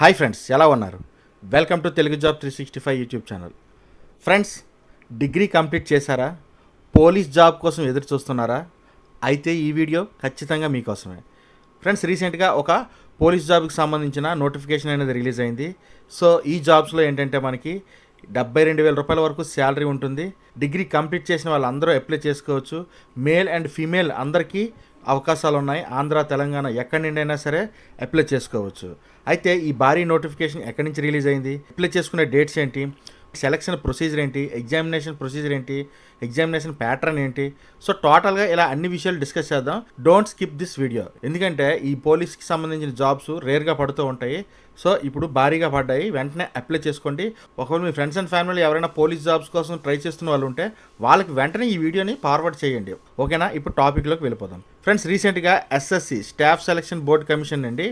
Hi friends, ఎలా ఉన్నారు? Welcome to Telugu job 365 YouTube channel. Friends, degree complete చేశారా? Police job కోసం ఎదురు చూస్తున్నారా? అయితే ఈ వీడియో ఖచ్చితంగా మీకోసమే. ఫ్రెండ్స్, రీసెంట్గా ఒక పోలీస్ జాబ్కి సంబంధించిన నోటిఫికేషన్ అనేది రిలీజ్ అయింది. సో ఈ జాబ్స్లో ఏంటంటే మనకి 72,000 రూపాయల వరకు శాలరీ ఉంటుంది. డిగ్రీ కంప్లీట్ చేసిన వాళ్ళందరూ అప్లై చేసుకోవచ్చు. మేల్ అండ్ ఫీమేల్ అందరికీ అవకాశాలు ఉన్నాయి. ఆంధ్ర, తెలంగాణ ఎక్కడి నుండి అయినా సరే అప్లై చేసుకోవచ్చు. అయితే ఈ భారీ నోటిఫికేషన్ ఎక్కడి నుంచి రిలీజ్ అయింది, అప్లై చేసుకునే డేట్స్ ఏంటి, సెలక్షన్ ప్రొసీజర్ ఏంటి, ఎగ్జామినేషన్ ప్రొసీజర్ ఏంటి, ఎగ్జామినేషన్ ప్యాటర్న్ ఏంటి, సో టోటల్గా ఇలా అన్ని విషయాలు డిస్కస్ చేద్దాం. Don't skip this video. ఎందుకంటే ఈ పోలీస్కి సంబంధించిన జాబ్స్ రేర్గా పడుతూ ఉంటాయి. సో ఇప్పుడు భారీగా పడ్డాయి, వెంటనే అప్లై చేసుకోండి. ఒకవేళ మీ ఫ్రెండ్స్ అండ్ ఫ్యామిలీ ఎవరైనా పోలీస్ జాబ్స్ కోసం ట్రై చేస్తున్న వాళ్ళు ఉంటే వాళ్ళకి వెంటనే ఈ వీడియోని ఫార్వర్డ్ చేయండి. ఓకేనా? ఇప్పుడు టాపిక్లోకి వెళ్ళిపోదాం. ఫ్రెండ్స్, రీసెంట్గా SSC staff selection board commission నుండి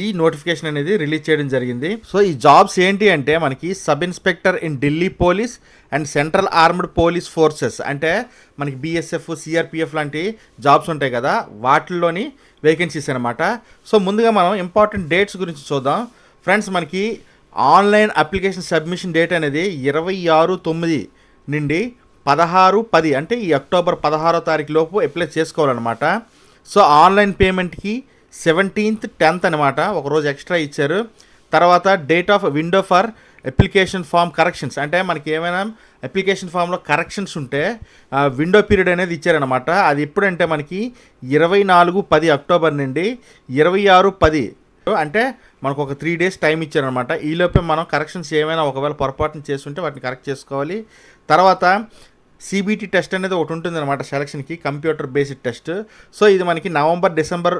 ఈ నోటిఫికేషన్ అనేది రిలీజ్ చేయడం జరిగింది. సో ఈ జాబ్స్ ఏంటి అంటే మనకి sub inspector in Delhi police and central armed police forces, అంటే మనకి బీఎస్ఎఫ్, సిఆర్పిఎఫ్ లాంటి జాబ్స్ ఉంటాయి కదా, వాటిల్లోని వేకెన్సీస్ అనమాట. సో ముందుగా మనం ఇంపార్టెంట్ డేట్స్ గురించి చూద్దాం. ఫ్రెండ్స్, మనకి ఆన్లైన్ అప్లికేషన్ సబ్మిషన్ డేట్ అనేది 26/9 నుండి 16/10, అంటే ఈ అక్టోబర్ 16వ తారీఖు లోపు అప్లై చేసుకోవాలన్నమాట. సో ఆన్లైన్ పేమెంట్కి 17th, 10th అనమాట, ఒకరోజు ఎక్స్ట్రా ఇచ్చారు. తర్వాత date of window for application form corrections, అంటే మనకి ఏమైనా అప్లికేషన్ ఫామ్లో కరెక్షన్స్ ఉంటే విండో పీరియడ్ అనేది ఇచ్చారనమాట. అది ఎప్పుడంటే మనకి 24/10 అక్టోబర్ నుండి 26/10, అంటే మనకు ఒక 3 days టైం ఇచ్చారనమాట. ఈలోపే మనం కరెక్షన్స్ ఏమైనా ఒకవేళ పొరపాటున చేస్తుంటే వాటిని కరెక్ట్ చేసుకోవాలి. తర్వాత సిబిటి టెస్ట్ అనేది ఒకటి ఉంటుంది అనమాట సెలక్షన్కి, కంప్యూటర్ బేస్డ్ టెస్ట్. సో ఇది మనకి నవంబర్, డిసెంబర్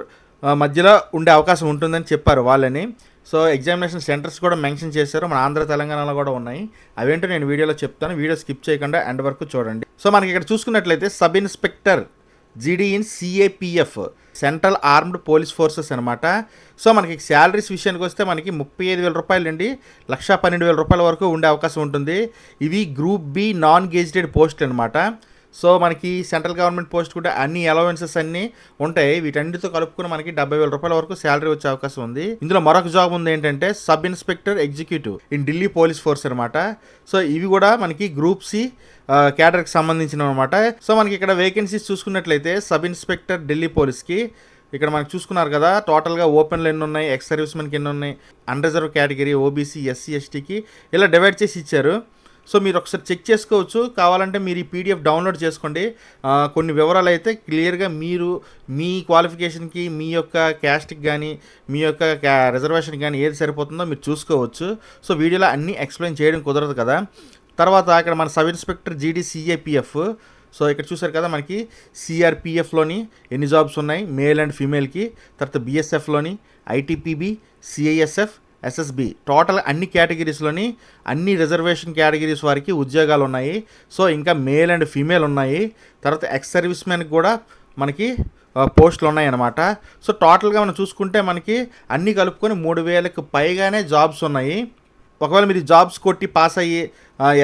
మధ్యలో ఉండే అవకాశం ఉంటుందని చెప్పారు వాళ్ళని. సో ఎగ్జామినేషన్ సెంటర్స్ కూడా మెన్షన్ చేశారు, మన ఆంధ్ర, తెలంగాణలో కూడా ఉన్నాయి. అవేంటో నేను వీడియోలో చెప్తాను. వీడియో స్కిప్ చేయకుండా ఎండ్ వరకు చూడండి. సో మనకి ఇక్కడ చూసుకున్నట్లయితే సబ్ ఇన్స్పెక్టర్ జీడీ in CAPF, central armed police forces అనమాట. సో మనకి శాలరీస్ విషయానికి వస్తే మనకి 35,000 రూపాయల నుండి 112,000 రూపాయల వరకు ఉండే అవకాశం ఉంటుంది. ఇవి గ్రూప్ బి నాన్ గెజిటెడ్ పోస్టులు అనమాట. సో మనకి సెంట్రల్ గవర్నమెంట్ పోస్ట్ కూడా అన్ని అలవెన్సెస్ అన్నీ ఉంటాయి. వీటన్నిటితో కలుపుకుని మనకి 70,000 రూపాయల వరకు శాలరీ వచ్చే అవకాశం ఉంది. ఇందులో మరొక జాబ్ ఉంది ఏంటంటే sub inspector executive in Delhi police force అనమాట. సో ఇవి కూడా మనకి గ్రూప్ సి క్యాడర్కి సంబంధించిన అనమాట. సో మనకి ఇక్కడ వేకెన్సీస్ చూసుకున్నట్లయితే సబ్ ఇన్స్పెక్టర్ ఢిల్లీ పోలీస్కి ఇక్కడ మనకు చూసుకున్నారు కదా, టోటల్గా ఓపెన్లో ఎన్ని ఉన్నాయి, ఎక్స్ సర్వీస్ మెన్కి ఎన్ని ఉన్నాయి, అన్రిజర్వ్ కేటగిరీ, ఓబీసీ, ఎస్సీ, ఎస్టీకి ఇలా డివైడ్ చేసి ఇచ్చారు. సో మీరు ఒకసారి చెక్ చేసుకోవచ్చు. కావాలంటే మీరు ఈ పీడిఎఫ్ డౌన్లోడ్ చేసుకోండి. కొన్ని వివరాలు అయితే క్లియర్గా మీరు మీ క్వాలిఫికేషన్కి, మీ యొక్క క్యాస్ట్కి కానీ, మీ యొక్క రిజర్వేషన్కి కానీ ఏది సరిపోతుందో మీరు చూసుకోవచ్చు. సో వీడియోలో అన్నీ ఎక్స్ప్లెయిన్ చేయడం కుదరదు కదా. తర్వాత ఇక్కడ మన సబ్ ఇన్స్పెక్టర్ జీడీ సిఏపిఎఫ్, సో ఇక్కడ చూసారు కదా మనకి సిఆర్పిఎఫ్లోని ఎన్ని జాబ్స్ ఉన్నాయి మేల్ అండ్ ఫీమేల్కి. తర్వాత బిఎస్ఎఫ్లోని, ఐటీపీబీ, సిఐఎస్ఎఫ్, ఎస్ఎస్బి, టోటల్ అన్ని కేటగిరీస్లోని అన్ని రిజర్వేషన్ కేటగిరీస్ వారికి ఉద్యోగాలు ఉన్నాయి. సో ఇంకా మేల్ అండ్ ఫీమేల్ ఉన్నాయి. తర్వాత ఎక్స్ సర్వీస్ మెన్కి కూడా మనకి పోస్టులు ఉన్నాయి అన్నమాట. సో టోటల్గా మనం చూసుకుంటే మనకి అన్నీ కలుపుకొని 3,000కు పైగానే జాబ్స్ ఉన్నాయి. ఒకవేళ మీరు జాబ్స్ కొట్టి పాస్ అయ్యి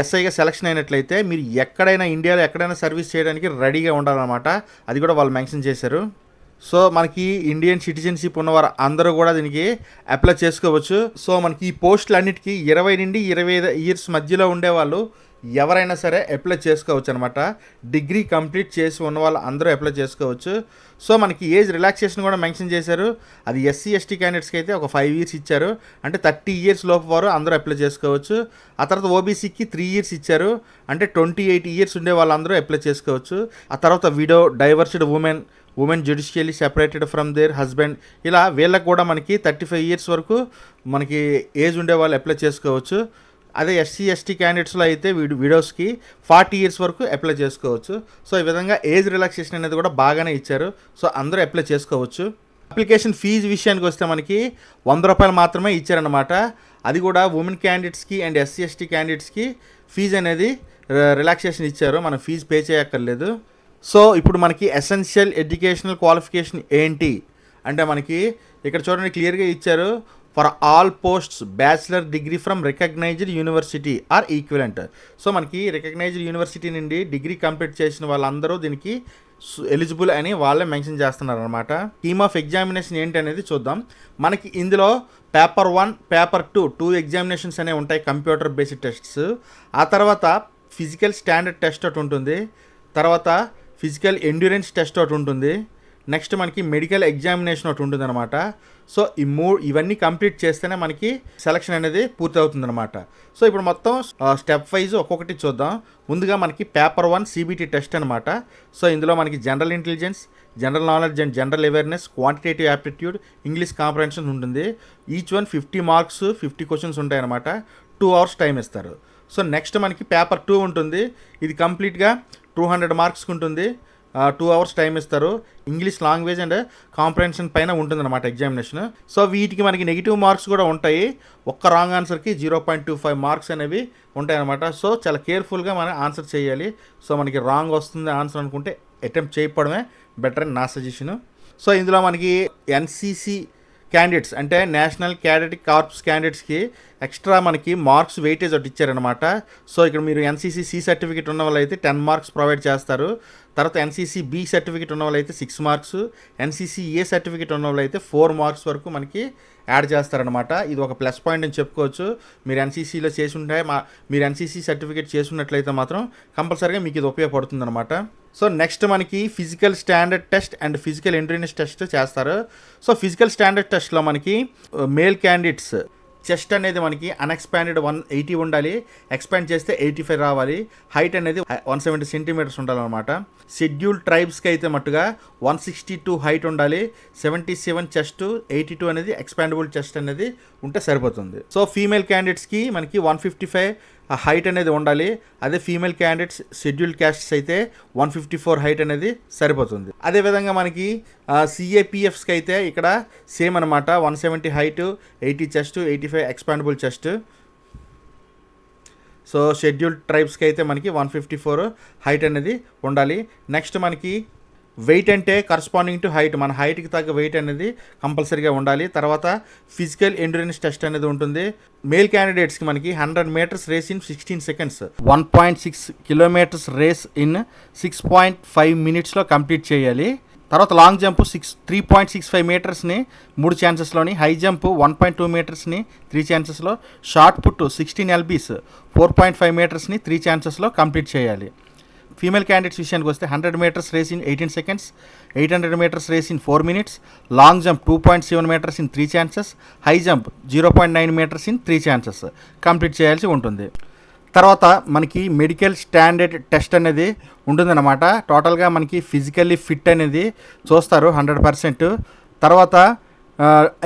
ఎస్ఐగా సెలక్షన్ అయినట్లయితే మీరు ఎక్కడైనా ఇండియాలో ఎక్కడైనా సర్వీస్ చేయడానికి రెడీగా ఉండాలన్నమాట. అది కూడా వాళ్ళు మెన్షన్ చేశారు. సో మనకి ఇండియన్ సిటిజన్షిప్ ఉన్నవారు అందరూ కూడా దీనికి అప్లై చేసుకోవచ్చు. సో మనకి ఈ పోస్టులు అన్నిటికీ 20 నుండి 25 ఇయర్స్ మధ్యలో ఉండేవాళ్ళు ఎవరైనా సరే అప్లై చేసుకోవచ్చు అనమాట. డిగ్రీ కంప్లీట్ చేసి ఉన్న వాళ్ళు అందరూ అప్లై చేసుకోవచ్చు. సో మనకి ఏజ్ రిలాక్సేషన్ కూడా మెన్షన్ చేశారు. అది ఎస్సీ, ఎస్టీ క్యాండిడేట్స్కి అయితే ఒక 5 years ఇచ్చారు, అంటే 30 years లోపు వారు అందరూ అప్లై చేసుకోవచ్చు. ఆ తర్వాత ఓబీసీకి 3 years ఇచ్చారు, అంటే 28 years ఉండే వాళ్ళందరూ అప్లై చేసుకోవచ్చు. ఆ తర్వాత widow, divorced women judicially separated from there husband, ఇలా వీళ్ళకి కూడా మనకి 35 years వరకు మనకి ఏజ్ ఉండే వాళ్ళు అప్లై చేసుకోవచ్చు. అదే ఎస్సీ, ఎస్టీ క్యాండిడేట్స్లో అయితే విడోస్కి 40 years వరకు అప్లై చేసుకోవచ్చు. సో ఈ విధంగా ఏజ్ రిలాక్సేషన్ అనేది కూడా బాగానే ఇచ్చారు. సో అందరూ అప్లై చేసుకోవచ్చు. అప్లికేషన్ ఫీజు విషయానికి వస్తే మనకి 100 రూపాయలు మాత్రమే ఇచ్చారనమాట. అది కూడా ఉమెన్ క్యాండిడేట్స్కి అండ్ ఎస్సీ, ఎస్టీ క్యాండిడేట్స్కి ఫీజు అనేది రిలాక్సేషన్ ఇచ్చారు, మనం ఫీజు పే చేయక్కర్లేదు. సో ఇప్పుడు మనకి ఎసెన్షియల్ ఎడ్యుకేషనల్ క్వాలిఫికేషన్ ఏంటి అంటే మనకి ఇక్కడ చూడండి క్లియర్గా ఇచ్చారు. For all posts bachelor degree from recognised university or equivalent. So మనకి రికగ్నైజ్డ్ యూనివర్సిటీ నుండి డిగ్రీ కంప్లీట్ చేసిన వాళ్ళందరూ దీనికి ఎలిజిబుల్ అని వాళ్ళే మెన్షన్ చేస్తున్నారు అనమాట. స్కీమ్ ఆఫ్ ఎగ్జామినేషన్ ఏంటి అనేది చూద్దాం. మనకి ఇందులో పేపర్ 1 పేపర్ 2 ఎగ్జామినేషన్స్ అనేవి ఉంటాయి, కంప్యూటర్ బేస్డ్ టెస్ట్స్. ఆ తర్వాత ఫిజికల్ స్టాండర్డ్ టెస్ట్ ఒకటి ఉంటుంది, తర్వాత ఫిజికల్ ఎండ్యూరెన్స్ టెస్ట్ ఒకటి ఉంటుంది, నెక్స్ట్ మనకి మెడికల్ ఎగ్జామినేషన్ ఒకటి ఉంటుంది అనమాట. సో ఇవన్నీ కంప్లీట్ చేస్తేనే మనకి సెలక్షన్ అనేది పూర్తి అవుతుంది అనమాట. సో ఇప్పుడు మొత్తం స్టెప్ వైజ్ ఒక్కొక్కటి చూద్దాం. ముందుగా మనకి పేపర్ 1 CBT టెస్ట్ అనమాట. సో ఇందులో మనకి general intelligence, general knowledge and general awareness, quantitative aptitude, English comprehension ఉంటుంది. ఈచ్ వన్ 50 మార్క్స్, 50 క్వశ్చన్స్ ఉంటాయి అనమాట. 2 hours టైం ఇస్తారు. సో నెక్స్ట్ మనకి పేపర్ 2 ఉంటుంది. ఇది కంప్లీట్గా 200 మార్క్స్కి ఉంటుంది. 2 hours టైం ఇస్తారు. ఇంగ్లీష్ లాంగ్వేజ్ అండ్ కాంప్రహెన్షన్ పైన ఉంటుందన్నమాట ఎగ్జామినేషన్. సో వీటికి మనకి నెగిటివ్ మార్క్స్ కూడా ఉంటాయి. ఒక్క రాంగ్ ఆన్సర్కి 0.25 మార్క్స్ అనేవి ఉంటాయన్నమాట. సో చాలా కేర్ఫుల్గా మనం ఆన్సర్ చేయాలి. సో మనకి రాంగ్ వస్తుంది ఆన్సర్ అనుకుంటే అటెంప్ట్ చేయకపోవడమే బెటర్ అని నా సజెషను. సో ఇందులో మనకి NCC క్యాండిడేట్స్ అంటే నేషనల్ క్యాడెట్ కార్ప్స్ క్యాండిడేట్స్కి ఎక్స్ట్రా మనకి మార్క్స్ వెయిటేజ్ ఒకటి ఇచ్చారనమాట. సో ఇక్కడ మీరు NCC C సర్టిఫికేట్ ఉన్న వాళ్ళైతే 10 మార్క్స్ ప్రొవైడ్ చేస్తారు. తర్వాత NCC B సర్టిఫికేట్ ఉన్న వాళ్ళైతే 6 మార్క్స్, NCC A సర్టిఫికేట్ ఉన్న వాళ్ళైతే 4 మార్క్స్ వరకు మనకి యాడ్ చేస్తారనమాట. ఇది ఒక ప్లస్ పాయింట్ అని చెప్పుకోవచ్చు. మీరు NCCలో చేసి ఉంటే మీరు NCC సర్టిఫికేట్ చేసి ఉన్నట్లయితే మాత్రం కంపల్సరీగా మీకు ఇది ఉపయోగపడుతుంది అనమాట. సో నెక్స్ట్ మనకి physical standard test and physical endurance test చేస్తారు. సో ఫిజికల్ స్టాండర్డ్ టెస్ట్లో మనకి మేల్ క్యాండిడేట్స్ చెస్ట్ అనేది మనకి అన్ఎక్స్పాండెడ్ 180 ఉండాలి, ఎక్స్పాండ్ చేస్తే 85 రావాలి. హైట్ అనేది 170 సెంటీమీటర్స్ ఉండాలన్నమాట. షెడ్యూల్ ట్రైబ్స్కి అయితే మట్టుగా 162 హైట్ ఉండాలి, 77 చెస్ట్, 82 అనేది ఎక్స్పాండబుల్ చెస్ట్ అనేది ఉంటే సరిపోతుంది. సో ఫీమేల్ క్యాండిడేట్స్కి మనకి 155 హైట్ అనేది ఉండాలి. అదే ఫీమేల్ క్యాండిడేట్స్ షెడ్యూల్డ్ క్యాస్ట్స్ అయితే 154 హైట్ అనేది సరిపోతుంది. అదేవిధంగా మనకి CAPFస్కి అయితే ఇక్కడ సేమ్ అనమాట, 170 height, 80 chest, 85 expandable chest. So scheduled ట్రైబ్స్కి అయితే మనకి 154 హైట్ అనేది ఉండాలి. నెక్స్ట్ మనకి వెయిట్ అంటే కరస్పాండింగ్ టు హైట్, మన హైట్కి తగ్గ వెయిట్ అనేది కంపల్సరీగా ఉండాలి. తర్వాత ఫిజికల్ ఎండ్యూరెన్స్ టెస్ట్ అనేది ఉంటుంది. మేల్ క్యాండిడేట్స్కి మనకి 100 metres race in 16 seconds, 1.6 kilometers race in 6.5 minutesలో కంప్లీట్ చేయాలి. తర్వాత లాంగ్ జంప్ 3.65 మీటర్స్ని 3 ఛాన్సెస్లోని, హై జంప్ 1.2 మీటర్స్ని 3 ఛాన్సెస్లో, షార్ట్ పుట్ 16 lbs 4.5 మీటర్స్ని 3 ఛాన్సెస్లో కంప్లీట్ చేయాలి. ఫీమేల్ క్యాండిడేట్స్ విషయానికి వస్తే 100 metres race in 18 seconds, 800 metres race in 4 minutes, long jump 2.7 metres in 3 chances, high jump 0.9 metres in 3 chances complete చేయాల్సి ఉంటుంది. తర్వాత మనకి మెడికల్ స్టాండర్డ్ టెస్ట్ అనేది ఉంటుందన్నమాట. టోటల్గా మనకి ఫిజికల్లీ ఫిట్ అనేది చూస్తారు 100%. తర్వాత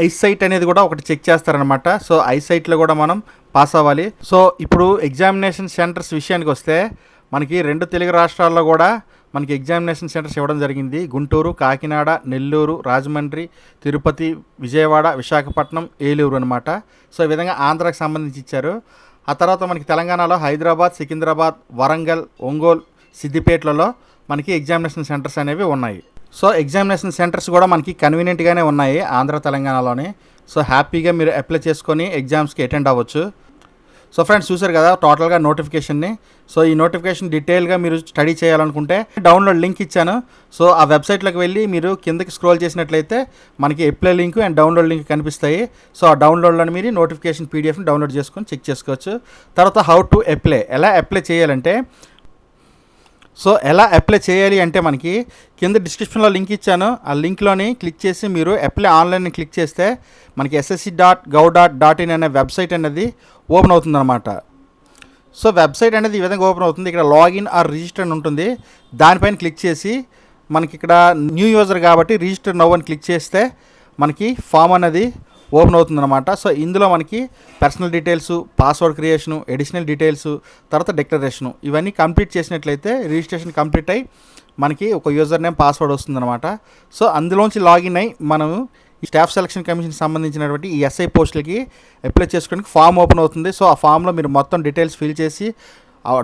ఐసైట్ అనేది కూడా ఒకటి చెక్ చేస్తారనమాట. సో ఐసైట్లో కూడా మనం పాస్ అవ్వాలి. సో ఇప్పుడు ఎగ్జామినేషన్ సెంటర్స్ విషయానికి వస్తే మనకి 2 తెలుగు రాష్ట్రాల్లో కూడా మనకి ఎగ్జామినేషన్ సెంటర్స్ ఇవ్వడం జరిగింది. గుంటూరు, కాకినాడ, నెల్లూరు, రాజమండ్రి, తిరుపతి, విజయవాడ, విశాఖపట్నం, ఏలూరు అనమాట. సో ఈ విధంగా ఆంధ్రాకి సంబంధించి ఇచ్చారు. ఆ తర్వాత మనకి తెలంగాణలో హైదరాబాద్, సికింద్రాబాద్, వరంగల్, ఒంగోలు, సిద్దిపేటలలో మనకి ఎగ్జామినేషన్ సెంటర్స్ అనేవి ఉన్నాయి. సో ఎగ్జామినేషన్ సెంటర్స్ కూడా మనకి కన్వీనియంట్గానే ఉన్నాయి ఆంధ్ర, తెలంగాణలోనే. సో హ్యాపీగా మీరు అప్లై చేసుకొని ఎగ్జామ్స్కి అటెండ్ అవ్వచ్చు. సో ఫ్రెండ్స్ చూసారు కదా టోటల్గా నోటిఫికేషన్ని. సో ఈ నోటిఫికేషన్ డీటెయిల్గా మీరు స్టడీ చేయాలనుకుంటే డౌన్లోడ్ లింక్ ఇచ్చాను. సో ఆ వెబ్సైట్లోకి వెళ్ళి మీరు కిందకి స్క్రోల్ చేసినట్లయితే మనకి apply link and download link కనిపిస్తాయి. సో ఆ డౌన్లోడ్లో మీరు నోటిఫికేషన్ PDFని డౌన్లోడ్ చేసుకొని చెక్ చేసుకోవచ్చు. తర్వాత హౌ టు అప్లై, ఎలా అప్లై చేయాలంటే, సో ఎలా అప్లై చేయాలి అంటే మనకి కింద డిస్క్రిప్షన్లో లింక్ ఇచ్చాను. ఆ లింక్లోని క్లిక్ చేసి మీరు అప్లై ఆన్లైన్ క్లిక్ చేస్తే మనకి ssc.gov.in అనే వెబ్సైట్ అనేది ఓపెన్ అవుతుందన్నమాట. సో వెబ్సైట్ అనేది ఈ విధంగా ఓపెన్ అవుతుంది. ఇక్కడ లాగిన్ ఆర్ రిజిస్టర్ అని ఉంటుంది. దానిపైన క్లిక్ చేసి మనకి ఇక్కడ న్యూ యూజర్ కాబట్టి రిజిస్టర్ నౌ అని క్లిక్ చేస్తే మనకి ఫామ్ అనేది ఓపెన్ అవుతుందన్నమాట. సో ఇందులో మనకి personal details, password creation, additional details, తర్వాత డిక్లరేషను ఇవన్నీ కంప్లీట్ చేసినట్లయితే రిజిస్ట్రేషన్ కంప్లీట్ అయ్యి మనకి ఒక యూజర్ నేమ్, పాస్వర్డ్ వస్తుందన్నమాట. సో అందులోంచి లాగిన్ అయ్యి మనము ఈ స్టాఫ్ సెలక్షన్ కమిషన్కి సంబంధించినటువంటి ఈ SI పోస్టులకి అప్లై చేసుకోవడానికి ఫామ్ ఓపెన్ అవుతుంది. సో ఆ ఫామ్లో మీరు మొత్తం డీటెయిల్స్ ఫిల్ చేసి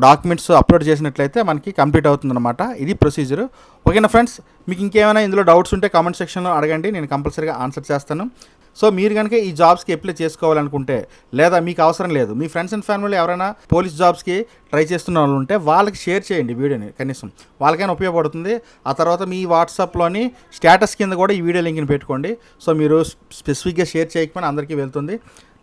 డాక్యుమెంట్స్ అప్లోడ్ చేసినట్లయితే మనకి కంప్లీట్ అవుతుందన్నమాట. ఇది ప్రొసీజర్. ఓకేనా ఫ్రెండ్స్, మీకు ఇంకేమైనా ఇందులో డౌట్స్ ఉంటే కామెంట్ సెక్షన్లో అడగండి, నేను కంపల్సరీగా ఆన్సర్ చేస్తాను. సో మీరు కనుక ఈ జాబ్స్కి అప్లై చేసుకోవాలనుకుంటే, లేదా మీకు అవసరం లేదు, మీ ఫ్రెండ్స్ అండ్ ఫ్యామిలీలో ఎవరైనా పోలీస్ జాబ్స్కి ట్రై చేస్తున్న వాళ్ళు ఉంటే వాళ్ళకి షేర్ చేయండి వీడియోని, కనీసం వాళ్ళకైనా ఉపయోగపడుతుంది. ఆ తర్వాత మీ వాట్సాప్లోని స్టేటస్ కింద కూడా ఈ వీడియో లింక్ని పెట్టుకోండి. సో మీరు స్పెసిఫిక్గా షేర్ చేయకపోయినా అందరికీ వెళ్తుంది.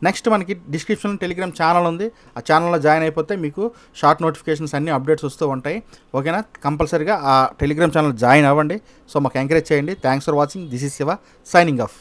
నెక్స్ట్ మనకి డిస్క్రిప్షన్లో టెలిగ్రామ్ ఛానల్ ఉంది. ఆ ఛానల్లో జాయిన్ అయిపోతే మీకు షార్ట్ నోటిఫికేషన్స్ అన్నీ అప్డేట్స్ వస్తూ ఉంటాయి. ఓకేనా? కంపల్సరీగా ఆ టెలిగ్రామ్ ఛానల్ జాయిన్ అవ్వండి. సో మాకు ఎంకరేజ్ చేయండి. Thanks for watching. This is Shiva signing off.